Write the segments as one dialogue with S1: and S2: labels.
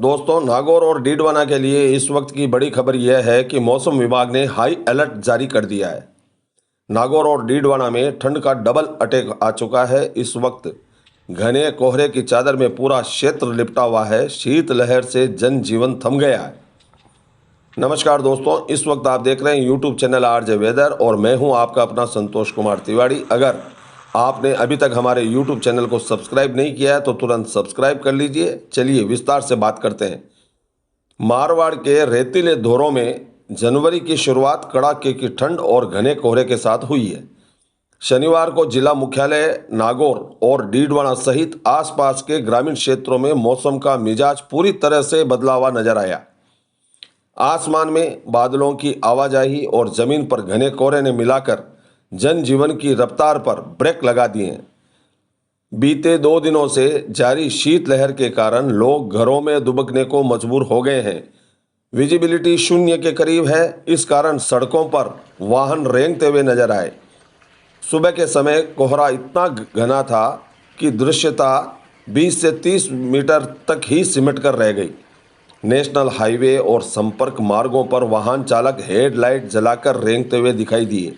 S1: दोस्तों, नागौर और डीडवाना के लिए इस वक्त की बड़ी खबर यह है कि मौसम विभाग ने हाई अलर्ट जारी कर दिया है। नागौर और डीडवाना में ठंड का डबल अटैक आ चुका है। इस वक्त घने कोहरे की चादर में पूरा क्षेत्र लिपटा हुआ है। शीतलहर से जनजीवन थम गया है। नमस्कार दोस्तों, इस वक्त आप देख रहे हैं यूट्यूब चैनल आरजे वेदर और मैं हूं आपका अपना संतोष कुमार तिवारी। अगर आपने अभी तक हमारे यूट्यूब चैनल को सब्सक्राइब नहीं किया है तो तुरंत सब्सक्राइब कर लीजिए। चलिए विस्तार से बात करते हैं। मारवाड़ के रेतीले धोरों में जनवरी की शुरुआत कड़ाके की ठंड और घने कोहरे के साथ हुई है। शनिवार को जिला मुख्यालय नागौर और डीडवाना सहित आसपास के ग्रामीण क्षेत्रों में मौसम का मिजाज पूरी तरह से बदला हुआ नजर आया। आसमान में बादलों की आवाजाही और जमीन पर घने कोहरे ने मिलाकर जनजीवन की रफ्तार पर ब्रेक लगा दिए हैं। बीते 2 दिनों से जारी शीतलहर के कारण लोग घरों में दुबकने को मजबूर हो गए हैं। विजिबिलिटी शून्य के करीब है। इस कारण सड़कों पर वाहन रेंगते हुए नजर आए। सुबह के समय कोहरा इतना घना था कि दृश्यता 20 से 30 मीटर तक ही सिमट कर रह गई। नेशनल हाईवे और संपर्क मार्गों पर वाहन चालक हेडलाइट जलाकर रेंगते हुए दिखाई दिए।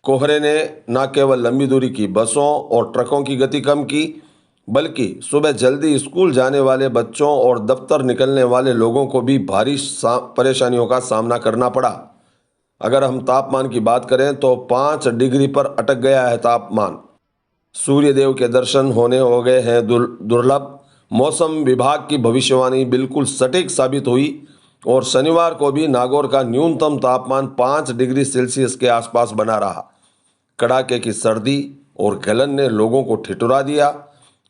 S1: कोहरे ने न केवल लंबी दूरी की बसों और ट्रकों की गति कम की, बल्कि सुबह जल्दी स्कूल जाने वाले बच्चों और दफ्तर निकलने वाले लोगों को भी भारी परेशानियों का सामना करना पड़ा। अगर हम तापमान की बात करें तो 5 डिग्री पर अटक गया है तापमान। सूर्यदेव के दर्शन होने हो गए हैं दुर्लभ। मौसम विभाग की भविष्यवाणी बिल्कुल सटीक साबित हुई और शनिवार को भी नागौर का न्यूनतम तापमान 5 डिग्री सेल्सियस के आसपास बना रहा। कड़ाके की सर्दी और गलन ने लोगों को ठिठुरा दिया।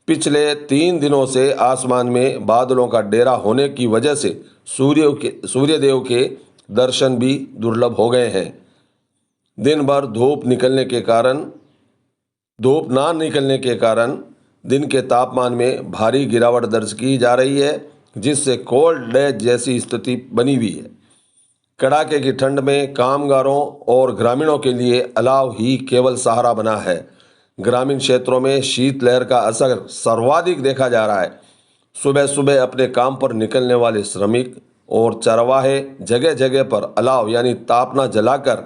S1: पिछले 3 दिनों से आसमान में बादलों का डेरा होने की वजह से सूर्यदेव के दर्शन भी दुर्लभ हो गए हैं। दिन भर धूप ना निकलने के कारण दिन के तापमान में भारी गिरावट दर्ज की जा रही है, जिससे कोल्ड डे जैसी स्थिति बनी हुई है। कड़ाके की ठंड में कामगारों और ग्रामीणों के लिए अलाव ही केवल सहारा बना है। ग्रामीण क्षेत्रों में शीतलहर का असर सर्वाधिक देखा जा रहा है। सुबह सुबह अपने काम पर निकलने वाले श्रमिक और चरवाहे जगह जगह पर अलाव यानी तापना जलाकर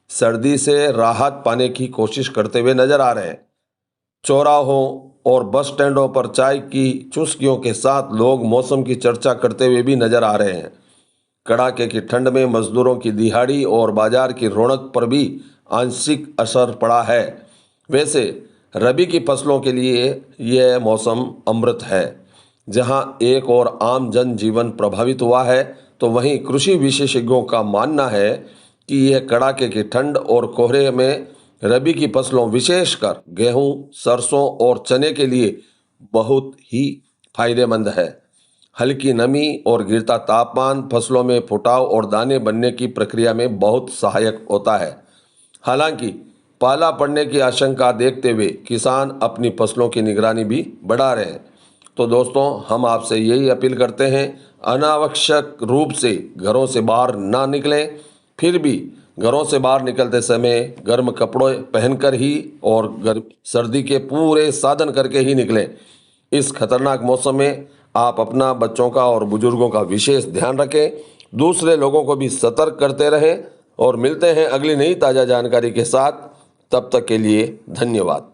S1: सर्दी से राहत पाने की कोशिश करते हुए नजर आ रहे हैं। चौराहों और बस स्टैंडों पर चाय की चुस्कियों के साथ लोग मौसम की चर्चा करते हुए भी नजर आ रहे हैं। कड़ाके की ठंड में मजदूरों की दिहाड़ी और बाजार की रौनक पर भी आंशिक असर पड़ा है। वैसे रबी की फसलों के लिए यह मौसम अमृत है। जहां एक और आम जनजीवन प्रभावित हुआ है, तो वहीं कृषि विशेषज्ञों का मानना है कि यह कड़ाके की ठंड और कोहरे में रबी की फसलों विशेषकर गेहूं, सरसों और चने के लिए बहुत ही फायदेमंद है। हल्की नमी और गिरता तापमान फसलों में फुटाव और दाने बनने की प्रक्रिया में बहुत सहायक होता है। हालांकि पाला पड़ने की आशंका देखते हुए किसान अपनी फसलों की निगरानी भी बढ़ा रहे हैं। तो दोस्तों, हम आपसे यही अपील करते हैं, अनावश्यक रूप से घरों से बाहर ना निकलें। फिर भी घरों से बाहर निकलते समय गर्म कपड़े पहनकर ही और सर्दी के पूरे साधन करके ही निकलें। इस खतरनाक मौसम में आप अपना, बच्चों का और बुजुर्गों का विशेष ध्यान रखें। दूसरे लोगों को भी सतर्क करते रहें और मिलते हैं अगली नई ताज़ा जानकारी के साथ। तब तक के लिए धन्यवाद।